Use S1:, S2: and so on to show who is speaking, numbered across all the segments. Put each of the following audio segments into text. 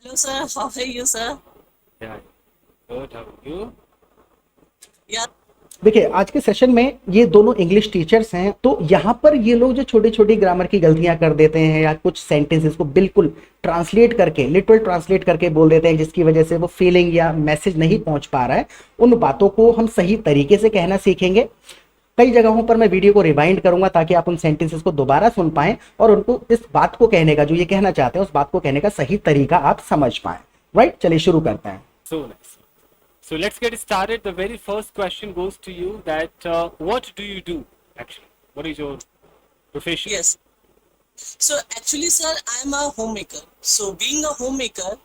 S1: Hello, sir. How are you, sir?
S2: Yeah, good. How are you?
S1: Yeah.
S3: देखिए आज के session में ये दोनों इंग्लिश टीचर्स हैं, तो यहाँ पर ये लोग जो छोटी छोटी ग्रामर की गलतियां कर देते हैं या कुछ सेंटेंसेस को बिल्कुल ट्रांसलेट करके लिटरल ट्रांसलेट करके बोल देते हैं, जिसकी वजह से वो फीलिंग या मैसेज नहीं पहुंच पा रहा है, उन बातों को हम सही तरीके से कहना सीखेंगे। कई जगहों पर मैं वीडियो को रिवाइंड करूंगा ताकि आप उन सेंटेंसेस को दोबारा सुन पाएं और उनको इस बात को कहने का, जो ये कहना चाहते हैं, उस बात को कहने का सही तरीका आप समझ पाएं। राइट, चलिए शुरू करते हैं।
S2: So nice. So let's get started. The very first question goes to you that what do you do actually? What is your profession?
S1: Yes. So actually, sir, I'm a homemaker. So being a homemaker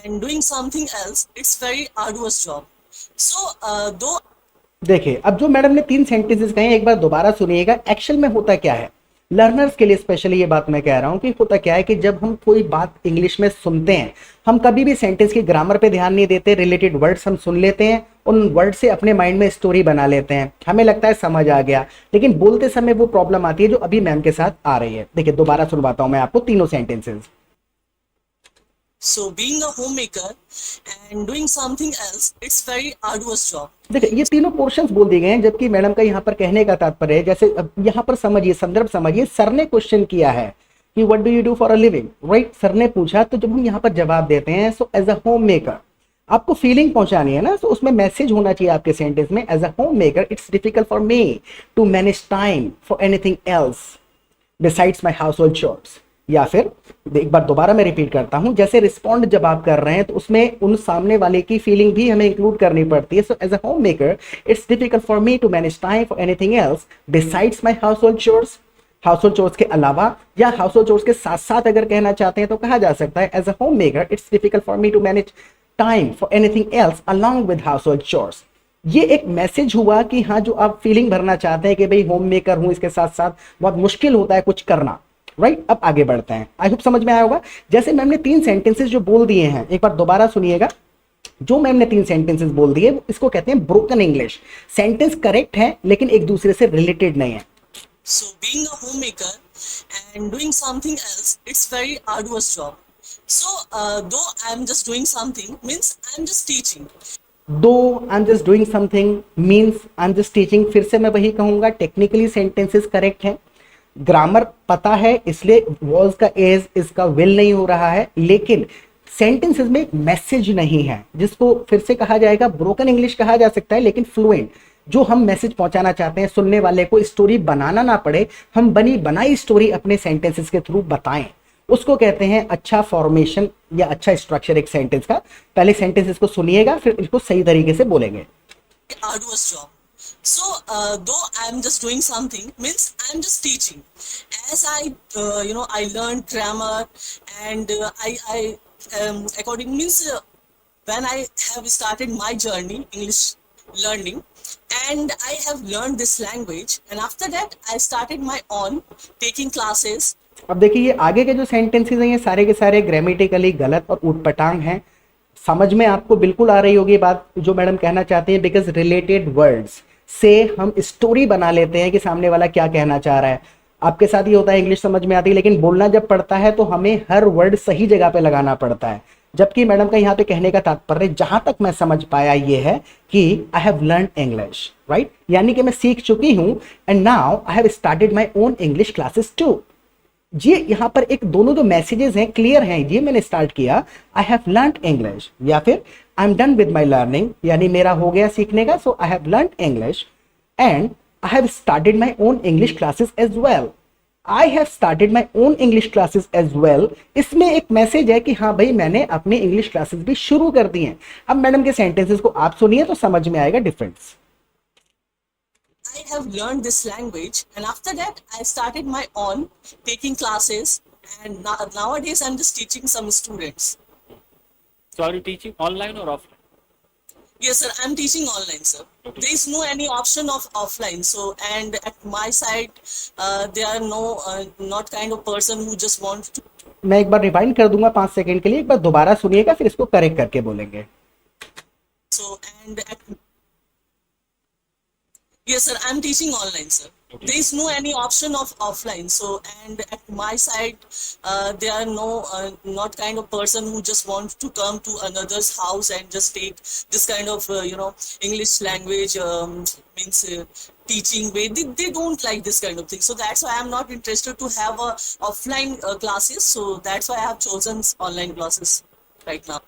S1: and doing something else, it's very arduous job. So though
S3: देखिए अब जो madam ने 3 sentences कहे, एक बार दोबारा सुनिएगा। Actual में होता क्या है, लर्नर्स के लिए स्पेशली ये बात मैं कह रहा हूं कि होता क्या है कि जब हम कोई बात इंग्लिश में सुनते हैं, हम कभी भी सेंटेंस की ग्रामर पे ध्यान नहीं देते, रिलेटेड वर्ड्स हम सुन लेते हैं, उन वर्ड से अपने माइंड में स्टोरी बना लेते हैं, हमें लगता है समझ आ गया, लेकिन बोलते समय वो प्रॉब्लम आती है जो अभी मैम के साथ आ रही है। देखिए दोबारा सुनवाता हूं मैं आपको तीनों sentences.
S1: so being a homemaker and doing something else, it's very arduous job.
S3: देखिए ये तीनों पोर्शंस बोल दिए गए हैं, जबकि मैडम का यहाँ पर कहने का तात्पर्य है, जैसे अब यहाँ पर समझिए, संदर्भ समझिए। सर ने क्वेश्चन किया है कि what do you do for a living, right, sir ने पूछा, तो जब हम यहाँ पर जवाब देते हैं, so as a home maker आपको फीलिंग पहुंचानी है ना, तो उसमें मैसेज होना चाहिए आपके सेंटेंस में। As a home maker it's difficult for me to manage time for anything else besides my household chores. या फिर एक बार दोबारा मैं रिपीट करता हूं, जैसे रिस्पॉन्ड जब आप कर रहे हैं तो उसमें उन सामने वाले की फीलिंग भी हमें इंक्लूड करनी पड़ती है। So as a home maker it's difficult for me to manage time for anything else besides my household chores. Household chores के अलावा या हाउस होल्ड चोर्स के साथ साथ अगर कहना चाहते हैं तो कहा जा सकता है as a home maker it's difficult for me to manage time for anything else along with household chores. ये एक मैसेज हुआ कि हाँ, जो आप फीलिंग भरना चाहते हैं कि भाई होम मेकर हूं, इसके साथ साथ बहुत मुश्किल होता है कुछ करना। राइट, अब आगे बढ़ते हैं। आई होप समझ में आया होगा। जैसे मैम ने 3 सेंटेंसेस जो बोल दिए हैं, एक बार दोबारा सुनिएगा। जो मैम ने 3 सेंटेंसेस बोल दिए, इसको कहते हैं ब्रोकन इंग्लिश। सेंटेंस करेक्ट है लेकिन एक दूसरे से रिलेटेड नहीं है।
S1: So being a homemaker and doing something else, it's very arduous job. So though I'm just doing something, means I'm just teaching.
S3: दो I am just doing something means I am just teaching. फिर से मैं वही कहूंगा, technically sentences correct हैं, grammar पता है, इसलिए वॉज का एज इसका विल नहीं हो रहा है, लेकिन सेंटेंसेस में एक मैसेज नहीं है, जिसको फिर से कहा जाएगा ब्रोकन इंग्लिश कहा जा सकता है, लेकिन फ्लुएंट। जो हम मैसेज पहुंचाना चाहते हैं, सुनने वाले को स्टोरी बनाना ना पड़े, हम बनी बनाई स्टोरी अपने सेंटेंसेस के थ्रू बताएं, उसको कहते हैं अच्छा फॉर्मेशन या अच्छा स्ट्रक्चर एक सेंटेंस का। पहले सेंटेंसेस को सुनिएगा, फिर इसको सही तरीके से बोलेंगे।
S1: Arduous job. So though I'm just doing something, means I'm just teaching. As I learned grammar and according means when I have started my journey English learning, and I have learned this language, and after that I started my own taking classes.
S3: अब देखिए ये आगे के जो sentences हैं, ये सारे के सारे ग्रामेटिकली गलत और उटपटांग हैं। समझ में आपको बिल्कुल आ रही होगी बात जो मैडम कहना चाहते हैं, बिकॉज रिलेटेड वर्ड्स से हम स्टोरी बना लेते हैं कि सामने वाला क्या कहना चाह रहा है। आपके साथ ये होता है, इंग्लिश समझ में आती है, लेकिन बोलना जब पड़ता है तो हमें हर वर्ड सही जगह पे लगाना पड़ता है। जबकि मैडम का यहाँ पे कहने का तात्पर्य, जहां तक मैं समझ पाया, ये है कि I have learn English, right, यानी कि मैं सीख चुकी हूं, and now I have started my own English classes too. ये यहाँ पर एक दोनों जो मैसेजेस हैं क्लियर हैं। ये मैंने स्टार्ट किया, आई हैव लर्न इंग्लिश, या फिर I am done with my learning, यानी मेरा हो गया सीखने का, so I have learn English and I have started my own English classes as well. I have started my own English classes as well, इसमें एक मैसेज है कि हाँ भाई, मैंने अपने इंग्लिश क्लासेस भी शुरू कर दी हैं। अब मैडम के सेंटेंसेस को आप सुनिए तो समझ में आएगा difference.
S1: I have learned this language, and after that I started my own taking classes, and nowadays I'm just teaching some students.
S2: So are you teaching online or offline?
S1: Yes, sir, I'm teaching online, sir.
S2: Okay.
S1: There is no any option of offline. So, and at my side, there are not kind of person who just want to.
S3: मैं एक बार rewind कर दूंगा 5 second के लिए, एक बार दोबारा सुनिएगा, फिर इसको करेक्ट करके बोलेंगे।
S1: So, and at Yes, sir. I'm teaching online, sir.
S2: Okay.
S1: There is no any option of offline. So, and at my side, there are no not kind of person who just want to come to another's house and just take this kind of English language means teaching way. They don't like this kind of thing. So that's why I'm not interested to have a offline classes. So that's why I have chosen online classes right now.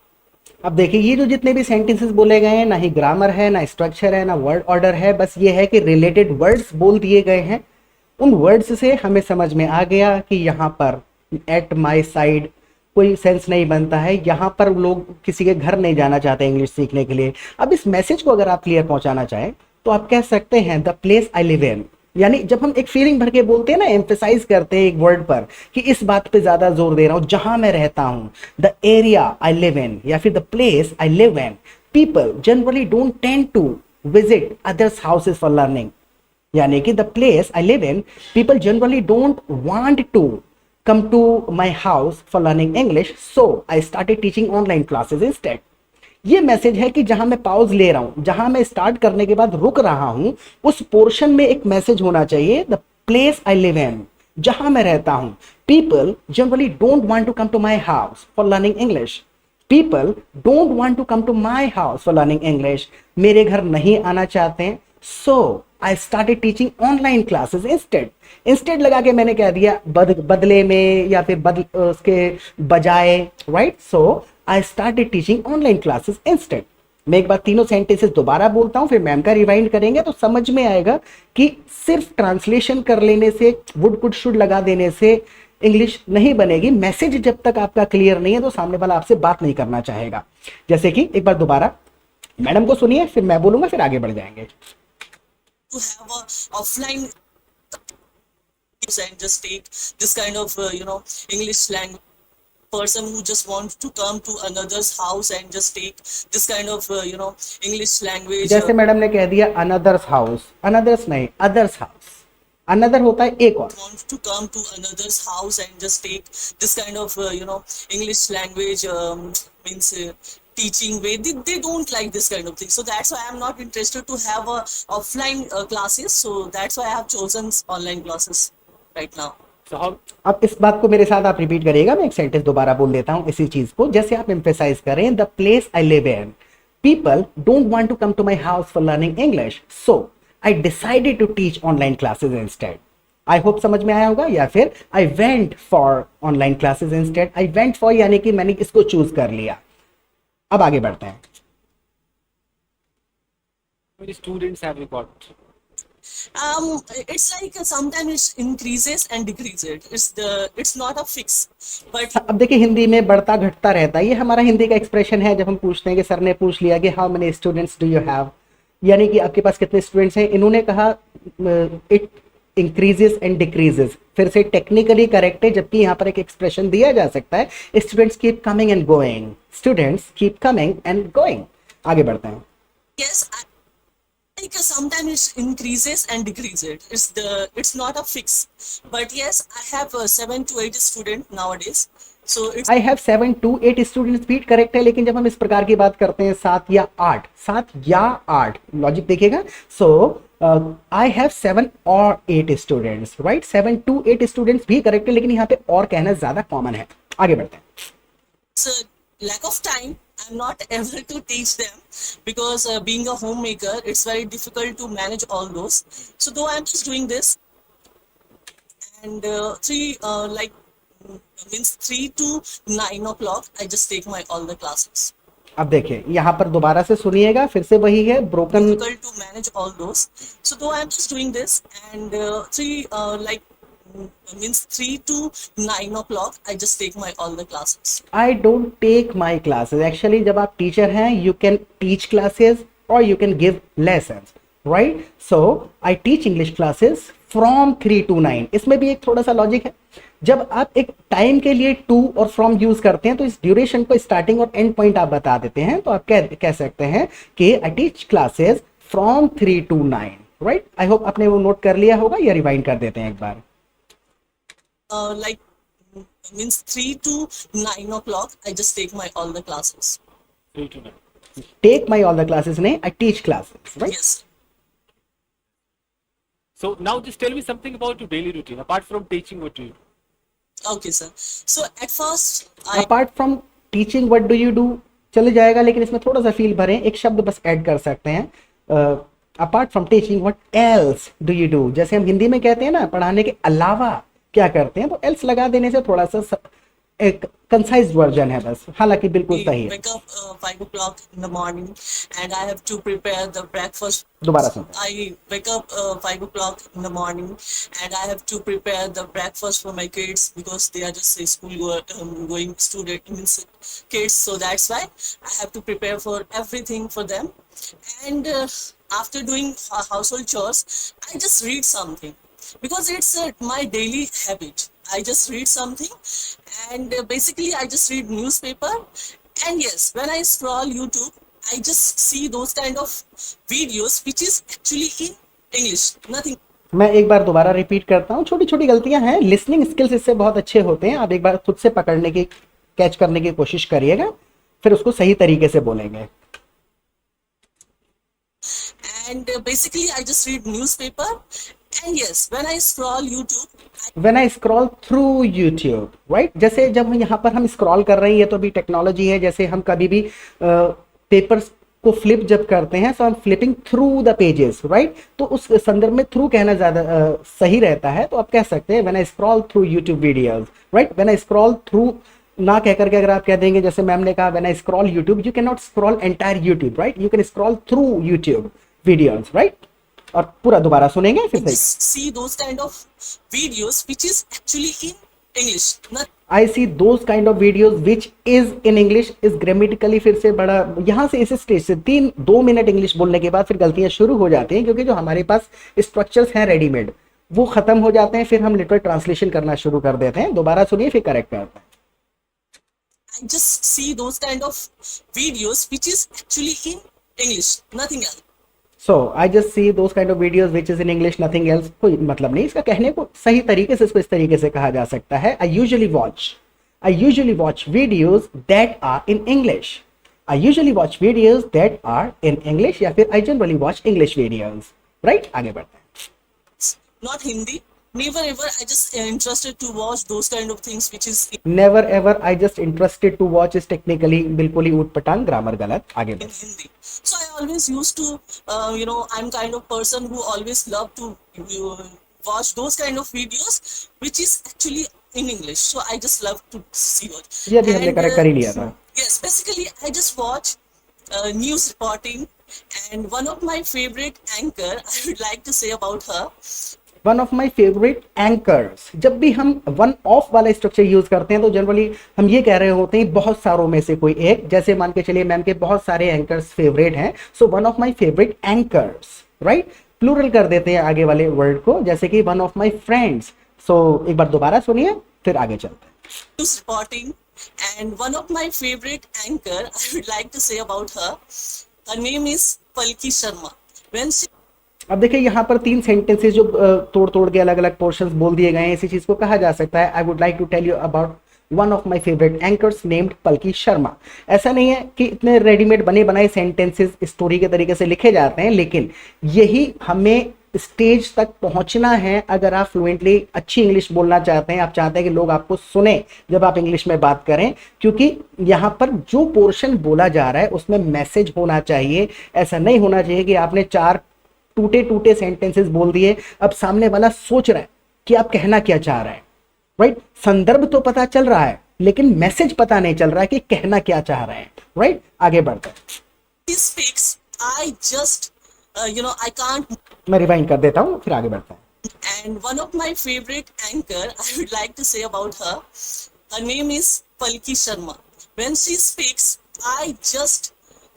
S3: अब देखिए ये जो जितने भी sentences बोले गए हैं, ना ही ग्रामर है, ना स्ट्रक्चर है, ना वर्ड ऑर्डर है, बस ये है कि रिलेटेड वर्ड्स बोल दिए गए हैं। उन वर्ड्स से हमें समझ में आ गया कि यहाँ पर एट माई साइड कोई सेंस नहीं बनता है, यहाँ पर लोग किसी के घर नहीं जाना चाहते इंग्लिश सीखने के लिए। अब इस मैसेज को अगर आप क्लियर पहुंचाना चाहें तो आप कह सकते हैं द प्लेस आई लिव इन, यानी जब हम एक फीलिंग भर के बोलते हैं ना, एम्फेसाइज करते हैं एक वर्ड पर कि इस बात पे ज्यादा जोर दे रहा हूं, जहां मैं रहता हूं, the area I live in या फिर the place I live in. People generally don't tend to visit others houses for learning, यानी कि the place I live in, people generally don't want to come to my house for learning English, so I started teaching online classes instead. ये message है कि जहां मैं pause ले रहा हूं, जहां मैं स्टार्ट करने के बाद रुक रहा हूं, उस पोर्शन में एक मैसेज होना चाहिए the place I live in, जहां मैं रहता हूं। People generally don't want to come to my house for learning English, people don't want to come to my house for learning English, मेरे घर नहीं आना चाहते हैं। So I started teaching online classes instead, instead लगा के मैंने कह दिया बदले में या फिर उसके बजाय, right. So I started teaching online classes instead. मैं एक बार तीनों सेंटेंसेस दोबारा बोलता हूं, फिर मैम का रिवाइंड करेंगे तो समझ में आएगा कि सिर्फ ट्रांसलेशन कर लेने से, वुड कुड शुड लगा देने से इंग्लिश नहीं बनेगी। मैसेज जब तक आपका क्लियर नहीं है तो सामने वाला आपसे बात नहीं करना चाहेगा। जैसे कि एक बार दोबारा मैडम को सुनिए, फिर मैं बोलूंगा, फिर आगे बढ़ जाएंगे।
S1: To have a offline and just take this kind of English language person who just wants to come to another's house and just take this kind of English language.
S3: जैसे मैडम ने कह दिया अनदर्स हाउस, अनदर्स नहीं others house, another होता है एक और।
S1: Want to come to another's house and just take this kind of English language means teaching way. They don't like this kind of thing. So that's why I'm not interested to have a offline classes. So that's why I have chosen online classes right now.
S2: So how
S3: अब इस बात को मेरे साथ आप repeat करिएगा, मैं एक सेंटेंस दोबारा बोल देता हूं इसी चीज को। जैसे आप एम्फेसाइज करें the place I live in, people don't want to come to my house for learning English, so I decided to teach online classes instead. I hope समझ में आया होगा। या फिर I went for online classes instead, I went for यानी कि मैंने इसको चूज कर लिया। अब आगे बढ़ते हैं।
S2: how many students have you got?
S1: It's like sometimes it increases and decreases. It's not a fix, but
S3: अब देखिए हिंदी में बढ़ता घटता रहता है, ये हमारा हिंदी का एक्सप्रेशन है। जब हम पूछते हैं कि सर ने पूछ लिया कि how many students do you have, यानी कि आपके पास कितने स्टूडेंट्स हैं, इन्होंने कहा इट इंक्रीजेस एंड डिक्रीजेस, फिर से टेक्निकली करेक्ट है, जबकि यहाँ पर एक एक्सप्रेशन दिया जा सकता है students keep coming and going, students keep coming and going. आगे बढ़ते हैं।
S1: yes, like sometimes it increases and decreases. It's not a fix, but yes, I have 7 to 8 students nowadays. So it's
S3: I have 7 to 8 students भी correct है, लेकिन जब हम इस प्रकार की बात करते हैं 7 या 8, लॉजिक देखिएगा। So I have 7 or 8 students, right. 7 to 8 students भी करेक्ट है, लेकिन यहाँ पे और कहना ज्यादा कॉमन है। आगे बढ़ते हैं।
S1: a lack of time. I'm not able to teach them because being a homemaker, it's very difficult to manage all those. So though I'm just doing this, and 3 to 9 o'clock, I just take my all the classes.
S3: अब देखिए यहाँ पर दोबारा से सुनिएगा, फिर से वही है broken.
S1: Difficult to manage all those. So though I'm just doing this, and 3 to 9 o'clock, I just take my all the classes.
S3: I don't take my classes. Actually जब आप टीचर हैं यू कैन टीच क्लासेस और you can give lessons, right. So I teach English classes from 3 to 9। इसमें भी एक थोड़ा सा logic है। जब आप एक टाइम के लिए टू और फ्रॉम यूज करते हैं तो इस ड्यूरेशन को स्टार्टिंग और एंड पॉइंट आप बता देते हैं, तो आप कह सकते हैं कि आई teach classes from 3 to 9, right. I hope आपने वो नोट कर लिया होगा, या रिवाइंड कर देते हैं एक बार।
S1: 3 to 9 o'clock, I just take my all the classes.
S2: 3 to 9.
S3: Take my all the classes नहीं, I teach classes, right.
S1: Yes.
S2: So now just tell me something about your daily routine. Apart from teaching, what do you do?
S1: Okay, sir. So at first, I
S3: apart from teaching what do you do चले जाएगा, लेकिन इसमें थोड़ा सा feel भरें, एक शब्द बस ऐड कर सकते हैं, apart from teaching what else do you do. जैसे हम हिंदी में कहते हैं ना, पढ़ाने के अलावा क्या करते हैं, तो एल्स लगा देने से थोड़ा सा एक कंसाइज वर्जन है बस, हालांकि बिल्कुल सही है।
S1: wake up 5 o'clock in the morning, and I have to prepare the breakfast.
S3: दोबारा सुन।
S1: I wake up 5 o'clock in the morning, and I have to prepare the breakfast for my kids because they are just a going student means kids. So that's why I have to prepare for everything for them. And after doing household chores, I just read something because it's my daily habit. I just read something, and basically I just read newspaper. And yes, when I scroll YouTube, I just see those kind of videos which is actually in English, nothing.
S3: मैं एक बार दोबारा repeat करता हूँ, छोटी छोटी गलतियां हैं, लिसनिंग स्किल्स इससे बहुत अच्छे होते हैं। आप एक बार खुद से पकड़ने की, कैच करने की कोशिश करिएगा, फिर उसको सही तरीके से बोलेंगे।
S1: And basically I just read newspaper. And yes, when I scroll YouTube,
S3: When I scroll through YouTube, right? जैसे जब हम यहाँ पर हम स्क्रॉल कर रहे हैं, ये तो अभी टेक्नोलॉजी है, जैसे हम कभी भी पेपर्स को फ्लिप जब करते हैं, सो हम flipping through the pages, right? तो उस संदर्भ में थ्रू कहना ज़्यादा सही रहता है, तो आप कह सकते हैं when I scroll through YouTube videos, right? When I scroll through ना कह करके अगर आप कह देंगे, जैसे मैम ने कहा when I scroll YouTube, you cannot scroll entire YouTube, right? You can scroll through YouTube videos, right? और पूरा दोबारा सुनेंगे फिर से।
S1: just see those kind of videos which is actually in English. Not
S3: I see those kind of videos which is in English is grammatically फिर से बड़ा, यहाँ से इस स्टेज से 2 मिनट इंग्लिश बोलने के बाद फिर गलतियां शुरू हो जाती हैं, क्योंकि जो हमारे पास स्ट्रक्चर्स हैं रेडीमेड वो खत्म हो जाते हैं, फिर हम लिटरल ट्रांसलेशन करना शुरू कर देते हैं। दोबारा सुनिए फिर करेक्ट करते हैं।
S1: I just see those kind of videos which is actually in English, nothing else.
S3: So I just see those kind of videos which is in English, nothing else. कोई मतलब नहीं, इसका कहने को सही तरीके से इसको इस तरीके से कहा जा सकता है, I usually watch videos that are in English. I usually watch videos that are in English, या फिर I generally watch English videos, right? आगे बढ़ते हैं।
S1: Not Hindi. Never ever I just interested to watch those kind of things which is
S3: never ever I just interested to watch is technically बिल्कुल ही ऊटपटांग, grammar गलत। आगे
S1: in
S3: बढ़ते
S1: Hindi. So I always used to, I'm kind of person who always love to watch those kind of videos which is actually in English. So I just love to see what.
S3: हैं। ये भी हमने
S1: And,
S3: correct कर ही लिया था।
S1: Yes, basically I just watch news reporting, and one of my favorite anchor I would like to say about her.
S3: One of my favourite anchors, जब भी हम वन ऑफ वाला स्ट्रक्चर यूज करते हैं तो जनरली हम ये कह रहे होते हैं बहुत सारों में से कोई एक, जैसे मान के चलिए मैम के बहुत सारे एंकर्स फेवरेट हैं, so one of my favourite anchors, right? Plural कर देते हैं आगे वाले वर्ड को, जैसे कि one of my friends. So एक बार दोबारा सुनिए फिर आगे चलते हैं।
S1: News reporting, and one of my favorite anchor I would like to say about her. Her name is Palki Sharma. When she
S3: अब देखिए यहाँ पर 3 सेंटेंसेस जो तोड़ तोड़ के अलग अलग पोर्शंस बोल दिए गए हैं, इसी चीज को कहा जा सकता है I would like to tell you about one of my favourite anchors named Palki Sharma. ऐसा नहीं है कि इतने रेडीमेड बने बनाए सेंटेंसेस स्टोरी के तरीके से लिखे जाते हैं, लेकिन यही हमें स्टेज तक पहुंचना है अगर आप फ्लुएंटली अच्छी इंग्लिश बोलना चाहते हैं, आप चाहते हैं कि लोग आपको सुने जब आप इंग्लिश में बात करें, क्योंकि यहाँ पर जो पोर्शन बोला जा रहा है उसमें मैसेज होना चाहिए। ऐसा नहीं होना चाहिए कि आपने 4 टूटे टूटे सेंटेंसेस बोल दिए, अब सामने वाला सोच रहा है कि आप कहना क्या चाह रहे हैं, राइट? संदर्भ तो पता चल रहा है लेकिन मैसेज पता नहीं चल रहा है कि कहना क्या चाह रहे हैं, राइट? आगे बढ़ते हैं।
S1: speaks, I just, I can't.
S3: मैं रिवाइंड कर देता हूँ फिर आगे बढ़ते हैं।
S1: And one of my favorite anchor I would like to say about her. Her name is Palki Sharma. When she speaks, I just,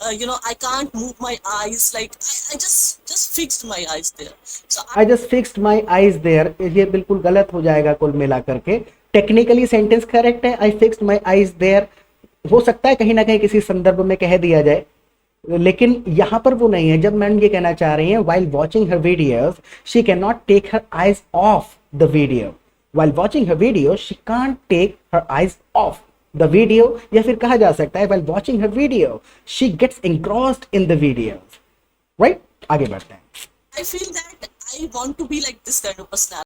S1: I can't move my eyes. Like I just fixed my eyes there. So
S3: I just fixed my eyes there, ये बिल्कुल गलत हो जाएगा कुल मिला करके। Technically sentence correct है, आई fixed my eyes there, हो सकता है कहीं ना कहीं किसी संदर्भ में कह दिया जाए, लेकिन यहाँ पर वो नहीं है। जब मैम ये कहना चाह रही हैं while watching her videos she cannot take her eyes off the video, while watching her videos she can't take her eyes off the video, या फिर कहा जा सकता है while watching her video she gets engrossed in the videos, right? आगे बढ़ते हैं।
S1: I feel that I want to be like this kind of personality.